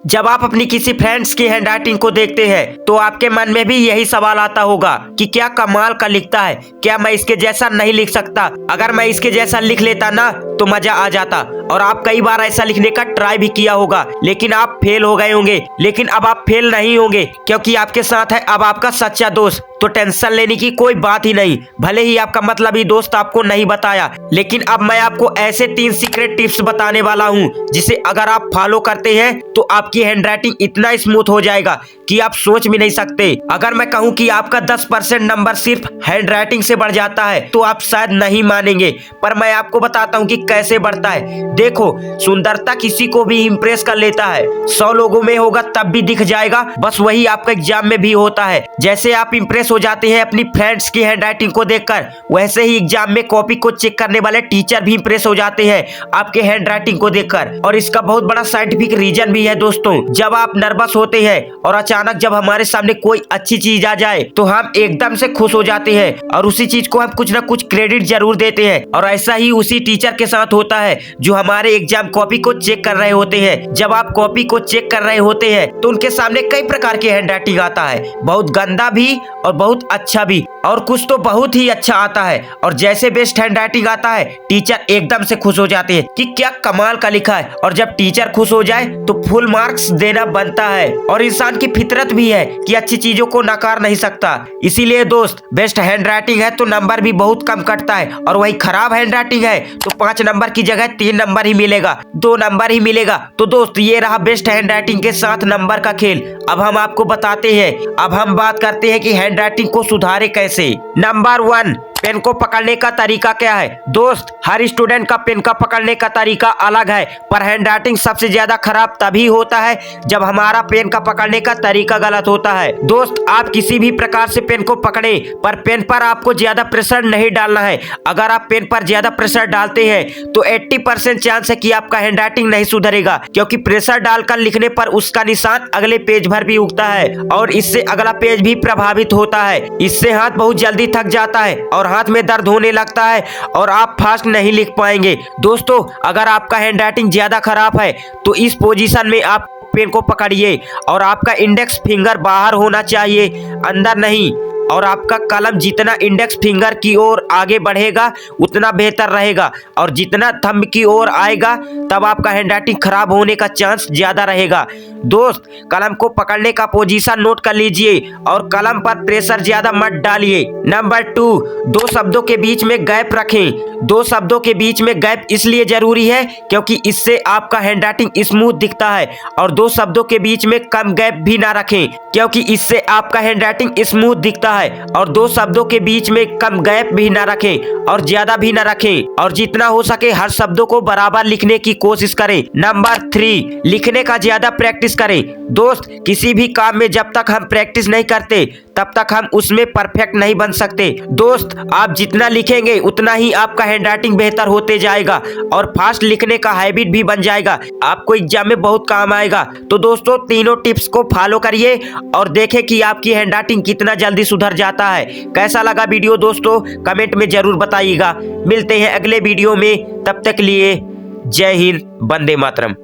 जब आप अपनी किसी फ्रेंड्स की हैंडराइटिंग को देखते हैं तो आपके मन में भी यही सवाल आता होगा कि क्या कमाल का लिखता है, क्या मैं इसके जैसा नहीं लिख सकता, अगर मैं इसके जैसा लिख लेता ना तो मजा आ जाता। और आप कई बार ऐसा लिखने का ट्राई भी किया होगा लेकिन आप फेल हो गए होंगे। लेकिन अब आप फेल नहीं होंगे क्योंकि आपके साथ है अब आपका सच्चा दोस्त। तो टेंशन लेने की कोई बात ही नहीं। भले ही आपका मतलबी दोस्त आपको नहीं बताया, लेकिन अब मैं आपको ऐसे 3 सीक्रेट टिप्स बताने वाला हूँ जिसे अगर आप फॉलो करते हैं तो आपकी हैंडराइटिंग इतना स्मूथ हो जाएगा कि आप सोच भी नहीं सकते। अगर मैं कहूँ कि आपका 10% नंबर सिर्फ हैंडराइटिंग से बढ़ जाता है तो आप शायद नहीं मानेंगे, पर मैं आपको बताता हूँ कि कैसे बढ़ता है। देखो, सुंदरता किसी को भी इम्प्रेस कर लेता है। 100 लोगों में होगा तब भी दिख जाएगा, बस वही आपका एग्जाम में भी होता है। जैसे आप इम्प्रेस हो जाते हैं अपनी फ्रेंड्स की हैंडराइटिंग को देखकर, वैसे ही एग्जाम में कॉपी को चेक करने वाले टीचर भी इम्प्रेस हो जाते हैं आपके हैंडराइटिंग को देखकर। और इसका बहुत बड़ा साइंटिफिक रीजन भी है दोस्तों। जब आप नर्वस होते हैं और अचानक जब हमारे सामने कोई अच्छी चीज आ जाए तो हम एकदम से खुश हो जाते हैं और उसी चीज को हम कुछ ना कुछ क्रेडिट जरूर देते हैं। और ऐसा ही उसी टीचर के साथ होता है जो हमारे एग्जाम कॉपी को चेक कर रहे होते हैं। जब आप कॉपी को चेक कर रहे होते हैं तो उनके सामने कई प्रकार की हैंडराइटिंग आता है, बहुत गंदा भी और बहुत अच्छा भी, और कुछ तो बहुत ही अच्छा आता है। और जैसे बेस्ट हैंडराइटिंग आता है टीचर एकदम से खुश हो जाते हैं कि क्या कमाल का लिखा है। और जब टीचर खुश हो जाए तो फुल मार्क्स देना बनता है। और इंसान की फितरत भी है कि अच्छी चीजों को नकार नहीं सकता। इसीलिए दोस्त, बेस्ट हैंडराइटिंग है तो नंबर भी बहुत कम कटता है, और वही खराब हैंडराइटिंग है तो 5 नंबर की जगह 3 नंबर ही मिलेगा, 2 नंबर ही मिलेगा। तो दोस्त, ये रहा बेस्ट हैंडराइटिंग के साथ नंबर का खेल। अब हम आपको बताते हैं, अब हम बात करते हैं कि हैंडराइटिंग को सुधारे कैसे। नंबर 1, पेन को पकड़ने का तरीका क्या है। दोस्त, हर स्टूडेंट का पेन का पकड़ने का तरीका अलग है, पर हैंडराइटिंग सबसे ज्यादा खराब तभी होता है जब हमारा पेन का पकड़ने का तरीका गलत होता है। दोस्त, आप किसी भी प्रकार से पेन को पकड़े, पर पेन पर आपको ज्यादा प्रेशर नहीं डालना है। अगर आप पेन पर ज्यादा प्रेशर डालते हैं तो 80% चांस है कि आपका हैंडराइटिंग नहीं सुधरेगा, क्योंकि प्रेशर डालकर लिखने पर उसका निशान अगले पेज भर भी उगता है और इससे अगला पेज भी प्रभावित होता है। इससे हाथ बहुत जल्दी थक जाता है और हाथ में दर्द होने लगता है और आप फास्ट नहीं लिख पाएंगे। दोस्तों, अगर आपका हैंडराइटिंग ज्यादा खराब है तो इस पोजीशन में आप पेन को पकड़िए और आपका इंडेक्स फिंगर बाहर होना चाहिए, अंदर नहीं। और आपका कलम जितना इंडेक्स फिंगर की ओर आगे बढ़ेगा उतना बेहतर रहेगा, और जितना थंब की ओर आएगा तब आपका हैंडराइटिंग खराब होने का चांस ज्यादा रहेगा। दोस्त, कलम को पकड़ने का पोजीशन नोट कर लीजिए और कलम पर प्रेशर ज्यादा मत डालिए। नंबर 2, 2 शब्दों के बीच में गैप रखें। 2 शब्दों के बीच में गैप इसलिए जरूरी है क्योंकि इससे आपका हैंडराइटिंग स्मूथ दिखता है, और 2 शब्दों के बीच में कम गैप भी ना रखें क्योंकि इससे आपका हैंडराइटिंग स्मूथ दिखता है। और 2 शब्दों के बीच में कम गैप भी ना रखें और ज्यादा भी ना रखें, और जितना हो सके हर शब्दों को बराबर लिखने की कोशिश करें। नंबर 3, लिखने का ज्यादा प्रैक्टिस करें। दोस्त, किसी भी काम में जब तक हम प्रैक्टिस नहीं करते तब तक हम उसमें परफेक्ट नहीं बन सकते। दोस्त, आप जितना लिखेंगे उतना ही आपका हैंडराइटिंग बेहतर होते जाएगा और फास्ट लिखने का हैबिट भी बन जाएगा, आपको एग्जाम में बहुत काम आएगा। तो दोस्तों, तीनों टिप्स को फॉलो करिए और देखें कि आपकी हैंडराइटिंग कितना जल्दी सुधर जाता है। कैसा लगा वीडियो दोस्तों, कमेंट में जरूर बताइएगा। मिलते हैं अगले वीडियो में, तब तक लिए जय हिंद, वंदे मातरम।